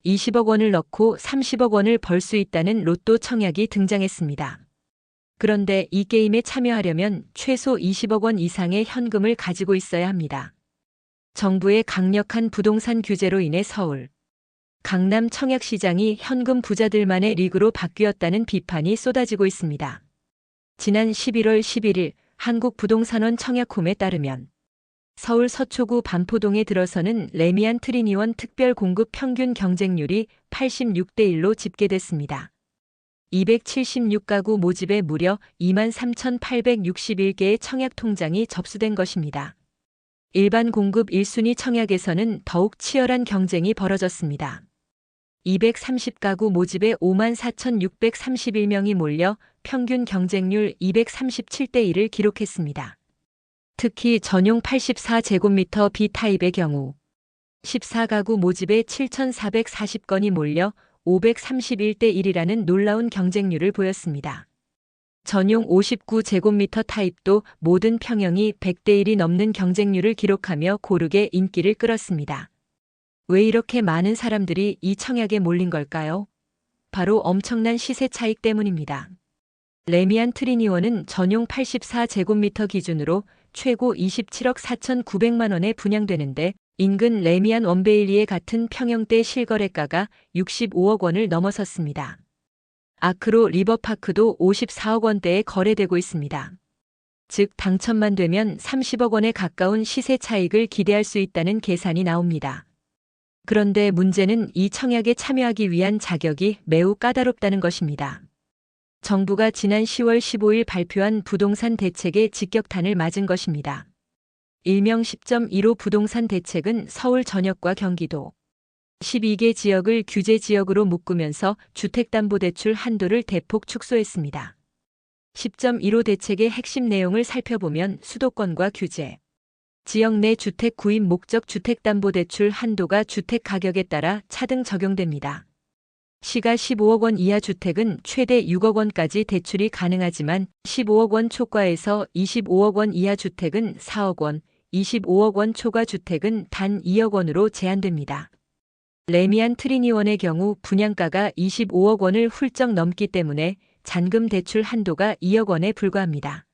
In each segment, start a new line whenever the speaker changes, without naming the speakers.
20억 원을 넣고 30억 원을 벌 수 있다는 로또 청약이 등장했습니다. 그런데 이 게임에 참여하려면 최소 20억 원 이상의 현금을 가지고 있어야 합니다. 정부의 강력한 부동산 규제로 인해 서울, 강남 청약시장이 현금 부자들만의 리그로 바뀌었다는 비판이 쏟아지고 있습니다. 지난 11월 11일 한국부동산원 청약홈에 따르면 서울 서초구 반포동에 들어서는 레미안 트리니원 특별 공급 평균 경쟁률이 86대 1로 집계됐습니다. 276가구 모집에 무려 23,861개의 청약 통장이 접수된 것입니다. 일반 공급 1순위 청약에서는 더욱 치열한 경쟁이 벌어졌습니다. 230가구 모집에 54,631명이 몰려 평균 경쟁률 237대 1을 기록했습니다. 특히 전용 84제곱미터 B타입의 경우 14가구 모집에 7,440건이 몰려 531대 1이라는 놀라운 경쟁률을 보였습니다. 전용 59제곱미터 타입도 모든 평형이 100대 1이 넘는 경쟁률을 기록하며 고르게 인기를 끌었습니다. 왜 이렇게 많은 사람들이 이 청약에 몰린 걸까요? 바로 엄청난 시세 차익 때문입니다. 레미안 트리니원은 전용 84제곱미터 기준으로 최고 27억 4,900만 원에 분양되는데 인근 레미안 원베일리에 같은 평형대 실거래가가 65억 원을 넘어섰습니다. 아크로 리버파크도 54억 원대에 거래되고 있습니다. 즉 당첨만 되면 30억 원에 가까운 시세 차익을 기대할 수 있다는 계산이 나옵니다. 그런데 문제는 이 청약에 참여하기 위한 자격이 매우 까다롭다는 것입니다. 정부가 지난 10월 15일 발표한 부동산 대책에 직격탄을 맞은 것입니다. 일명 10.15 부동산 대책은 서울 전역과 경기도 12개 지역을 규제 지역으로 묶으면서 주택담보대출 한도를 대폭 축소했습니다. 10.15 대책의 핵심 내용을 살펴보면 수도권과 규제, 지역 내 주택 구입 목적 주택담보대출 한도가 주택 가격에 따라 차등 적용됩니다. 시가 15억 원 이하 주택은 최대 6억 원까지 대출이 가능하지만 15억 원 초과에서 25억 원 이하 주택은 4억 원, 25억 원 초과 주택은 단 2억 원으로 제한됩니다. 레미안 트리니원의 경우 분양가가 25억 원을 훌쩍 넘기 때문에 잔금 대출 한도가 2억 원에 불과합니다.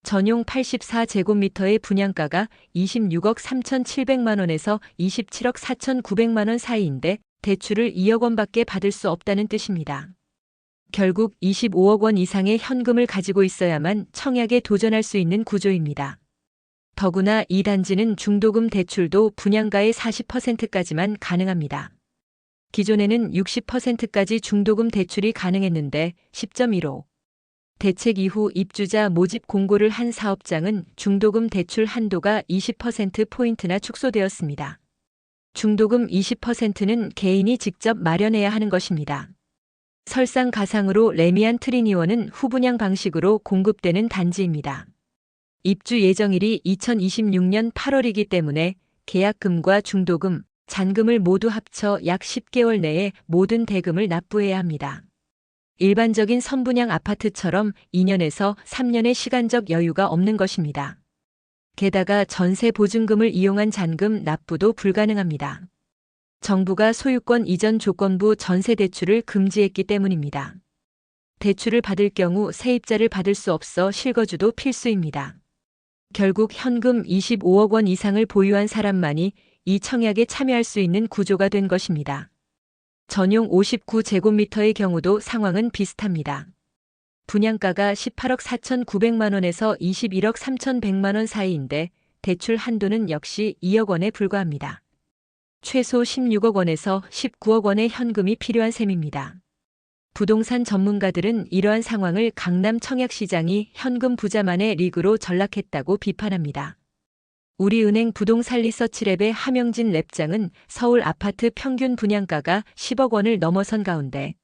전용 84제곱미터의 분양가가 26억 3,700만 원에서 27억 4,900만 원 사이인데 대출을 2억 원밖에 받을 수 없다는 뜻입니다. 결국 25억 원 이상의 현금을 가지고 있어야만 청약에 도전할 수 있는 구조입니다. 더구나 이 단지는 중도금 대출도 분양가의 40%까지만 가능합니다. 기존에는 60%까지 중도금 대출이 가능했는데 10.15 대책 이후 입주자 모집 공고를 한 사업장은 중도금 대출 한도가 20%포인트나 축소되었습니다. 중도금 20%는 개인이 직접 마련해야 하는 것입니다. 설상가상으로 레미안 트리니원은 후분양 방식으로 공급되는 단지입니다. 입주 예정일이 2026년 8월이기 때문에 계약금과 중도금, 잔금을 모두 합쳐 약 10개월 내에 모든 대금을 납부해야 합니다. 일반적인 선분양 아파트처럼 2년에서 3년의 시간적 여유가 없는 것입니다. 게다가 전세 보증금을 이용한 잔금 납부도 불가능합니다. 정부가 소유권 이전 조건부 전세 대출을 금지했기 때문입니다. 대출을 받을 경우 세입자를 받을 수 없어 실거주도 필수입니다. 결국 현금 25억 원 이상을 보유한 사람만이 이 청약에 참여할 수 있는 구조가 된 것입니다. 전용 59제곱미터의 경우도 상황은 비슷합니다. 분양가가 18억 4,900만 원에서 21억 3,100만 원 사이인데 대출 한도는 역시 2억 원에 불과합니다. 최소 16억 원에서 19억 원의 현금이 필요한 셈입니다. 부동산 전문가들은 이러한 상황을 강남 청약시장이 현금 부자만의 리그로 전락했다고 비판합니다. 우리은행 부동산 리서치랩의 하명진 랩장은 서울 아파트 평균 분양가가 10억 원을 넘어선 가운데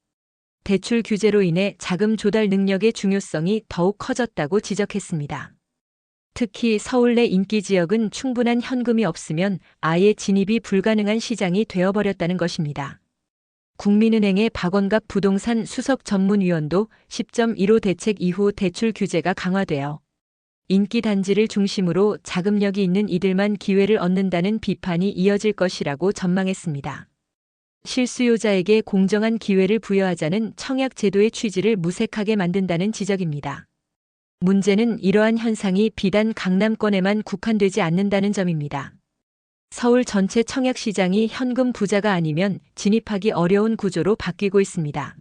대출 규제로 인해 자금 조달 능력의 중요성이 더욱 커졌다고 지적했습니다. 특히 서울 내 인기 지역은 충분한 현금이 없으면 아예 진입이 불가능한 시장이 되어버렸다는 것입니다. 국민은행의 박원갑 부동산 수석 전문위원도 10.15 대책 이후 대출 규제가 강화되어 인기 단지를 중심으로 자금력이 있는 이들만 기회를 얻는다는 비판이 이어질 것이라고 전망했습니다. 실수요자에게 공정한 기회를 부여하자는 청약 제도의 취지를 무색하게 만든다는 지적입니다. 문제는 이러한 현상이 비단 강남권에만 국한되지 않는다는 점입니다. 서울 전체 청약 시장이 현금 부자가 아니면 진입하기 어려운 구조로 바뀌고 있습니다.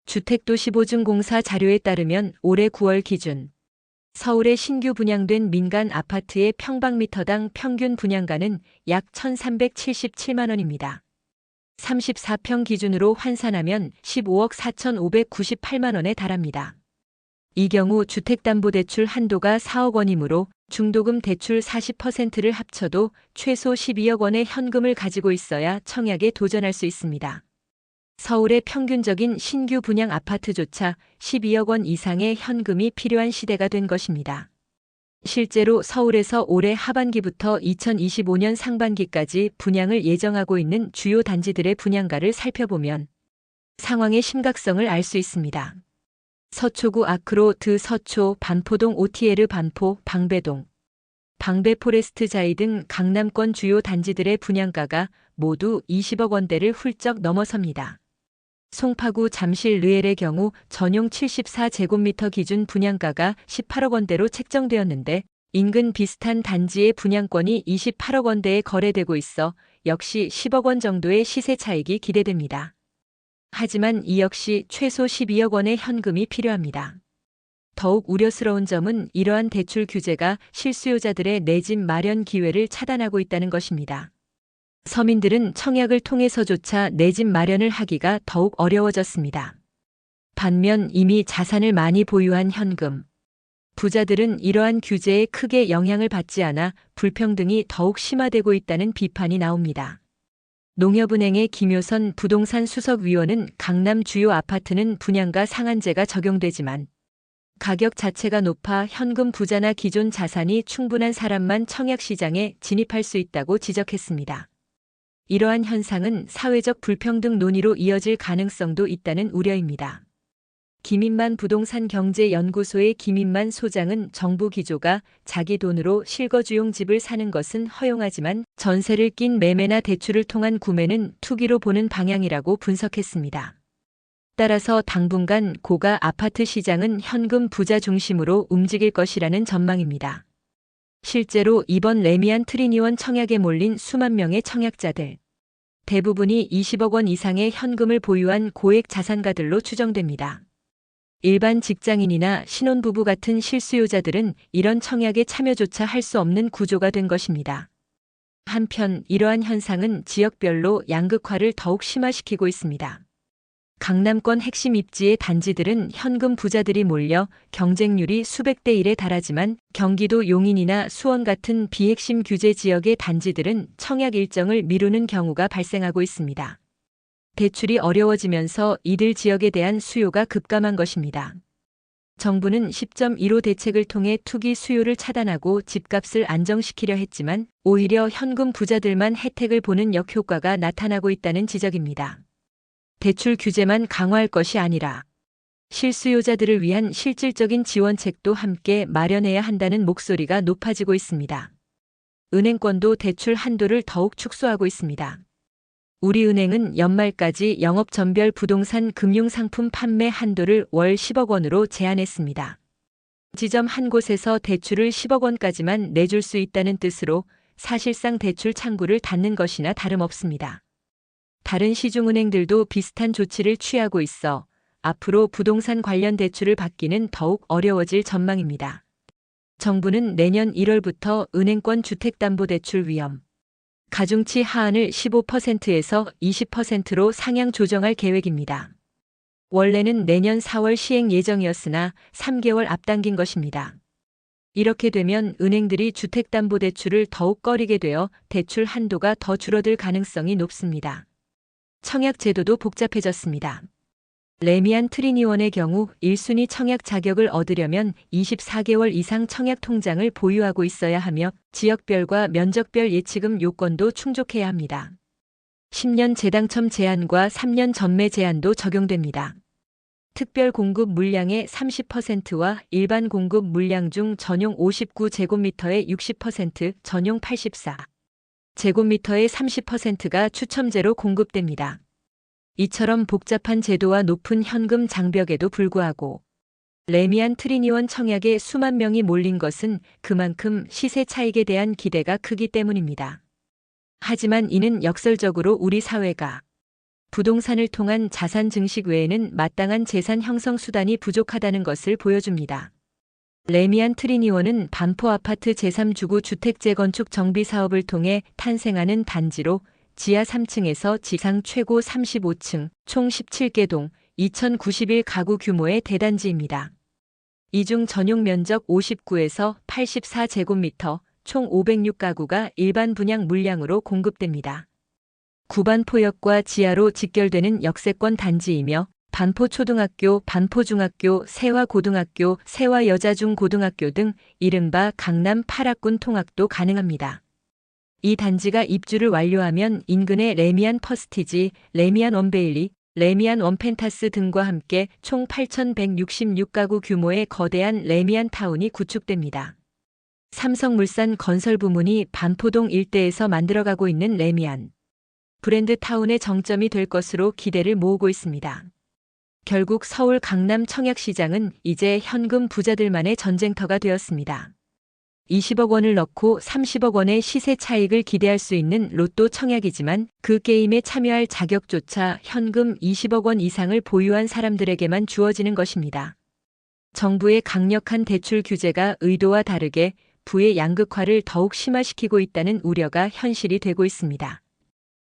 주택도시보증공사 자료에 따르면 올해 9월 기준 서울에 신규 분양된 민간 아파트의 평방미터당 평균 분양가는 약 1,377만 원입니다. 34평 기준으로 환산하면 15억 4,598만 원에 달합니다. 이 경우 주택담보대출 한도가 4억 원이므로 중도금 대출 40%를 합쳐도 최소 12억 원의 현금을 가지고 있어야 청약에 도전할 수 있습니다. 서울의 평균적인 신규 분양 아파트조차 12억 원 이상의 현금이 필요한 시대가 된 것입니다. 실제로 서울에서 올해 하반기부터 2025년 상반기까지 분양을 예정하고 있는 주요 단지들의 분양가를 살펴보면 상황의 심각성을 알 수 있습니다. 서초구 아크로드 서초, 반포동 OTL 반포, 방배동, 방배포레스트 자이 등 강남권 주요 단지들의 분양가가 모두 20억 원대를 훌쩍 넘어섭니다. 송파구 잠실 르엘의 경우 전용 74제곱미터 기준 분양가가 18억 원대로 책정되었는데 인근 비슷한 단지의 분양권이 28억 원대에 거래되고 있어 역시 10억 원 정도의 시세 차익이 기대됩니다. 하지만 이 역시 최소 12억 원의 현금이 필요합니다. 더욱 우려스러운 점은 이러한 대출 규제가 실수요자들의 내 집 마련 기회를 차단하고 있다는 것입니다. 서민들은 청약을 통해서조차 내 집 마련을 하기가 더욱 어려워졌습니다. 반면 이미 자산을 많이 보유한 현금 부자들은 이러한 규제에 크게 영향을 받지 않아 불평등이 더욱 심화되고 있다는 비판이 나옵니다. 농협은행의 김효선 부동산 수석위원은 강남 주요 아파트는 분양가 상한제가 적용되지만 가격 자체가 높아 현금 부자나 기존 자산이 충분한 사람만 청약 시장에 진입할 수 있다고 지적했습니다. 이러한 현상은 사회적 불평등 논의로 이어질 가능성도 있다는 우려입니다. 김인만 부동산경제연구소의 김인만 소장은 정부 기조가 자기 돈으로 실거주용 집을 사는 것은 허용하지만 전세를 낀 매매나 대출을 통한 구매는 투기로 보는 방향이라고 분석했습니다. 따라서 당분간 고가 아파트 시장은 현금 부자 중심으로 움직일 것이라는 전망입니다. 실제로 이번 레미안 트리니원 청약에 몰린 수만 명의 청약자들 대부분이 20억 원 이상의 현금을 보유한 고액 자산가들로 추정됩니다. 일반 직장인이나 신혼부부 같은 실수요자들은 이런 청약에 참여조차 할 수 없는 구조가 된 것입니다. 한편 이러한 현상은 지역별로 양극화를 더욱 심화시키고 있습니다. 강남권 핵심 입지의 단지들은 현금 부자들이 몰려 경쟁률이 수백 대 1에 달하지만 경기도 용인이나 수원 같은 비핵심 규제 지역의 단지들은 청약 일정을 미루는 경우가 발생하고 있습니다. 대출이 어려워지면서 이들 지역에 대한 수요가 급감한 것입니다. 정부는 10.15 대책을 통해 투기 수요를 차단하고 집값을 안정시키려 했지만 오히려 현금 부자들만 혜택을 보는 역효과가 나타나고 있다는 지적입니다. 대출 규제만 강화할 것이 아니라 실수요자들을 위한 실질적인 지원책도 함께 마련해야 한다는 목소리가 높아지고 있습니다. 은행권도 대출 한도를 더욱 축소하고 있습니다. 우리은행은 연말까지 영업전별 부동산 금융상품 판매 한도를 월 10억 원으로 제한했습니다. 지점 한 곳에서 대출을 10억 원까지만 내줄 수 있다는 뜻으로 사실상 대출 창구를 닫는 것이나 다름없습니다. 다른 시중은행들도 비슷한 조치를 취하고 있어 앞으로 부동산 관련 대출을 받기는 더욱 어려워질 전망입니다. 정부는 내년 1월부터 은행권 주택담보대출 위험 가중치 하한을 15%에서 20%로 상향 조정할 계획입니다. 원래는 내년 4월 시행 예정이었으나 3개월 앞당긴 것입니다. 이렇게 되면 은행들이 주택담보대출을 더욱 꺼리게 되어 대출 한도가 더 줄어들 가능성이 높습니다. 청약 제도도 복잡해졌습니다. 레미안 트리니원의 경우 1순위 청약 자격을 얻으려면 24개월 이상 청약 통장을 보유하고 있어야 하며 지역별과 면적별 예치금 요건도 충족해야 합니다. 10년 재당첨 제한과 3년 전매 제한도 적용됩니다. 특별 공급 물량의 30%와 일반 공급 물량 중 전용 59제곱미터의 60%, 전용 84 제곱미터의 30%가 추첨제로 공급됩니다. 이처럼 복잡한 제도와 높은 현금 장벽에도 불구하고 레미안 트리니원 청약에 수만 명이 몰린 것은 그만큼 시세 차익에 대한 기대가 크기 때문입니다. 하지만 이는 역설적으로 우리 사회가 부동산을 통한 자산 증식 외에는 마땅한 재산 형성 수단이 부족하다는 것을 보여줍니다. 레미안 트리니원은 반포 아파트 제3주구 주택 재건축 정비 사업을 통해 탄생하는 단지로 지하 3층에서 지상 최고 35층, 총 17개 동, 2091가구 규모의 대단지입니다. 이 중 전용 면적 59에서 84제곱미터, 총 506가구가 일반 분양 물량으로 공급됩니다. 구반포역과 지하로 직결되는 역세권 단지이며 반포초등학교, 반포중학교, 세화고등학교, 세화여자중고등학교 등 이른바 강남 8학군 통학도 가능합니다. 이 단지가 입주를 완료하면 인근의 레미안 퍼스티지, 레미안 원베일리, 레미안 원펜타스 등과 함께 총 8,166가구 규모의 거대한 레미안 타운이 구축됩니다. 삼성물산 건설 부문이 반포동 일대에서 만들어가고 있는 레미안 브랜드 타운의 정점이 될 것으로 기대를 모으고 있습니다. 결국 서울 강남 청약시장은 이제 현금 부자들만의 전쟁터가 되었습니다. 20억 원을 넣고 30억 원의 시세 차익을 기대할 수 있는 로또 청약이지만 그 게임에 참여할 자격조차 현금 20억 원 이상을 보유한 사람들에게만 주어지는 것입니다. 정부의 강력한 대출 규제가 의도와 다르게 부의 양극화를 더욱 심화시키고 있다는 우려가 현실이 되고 있습니다.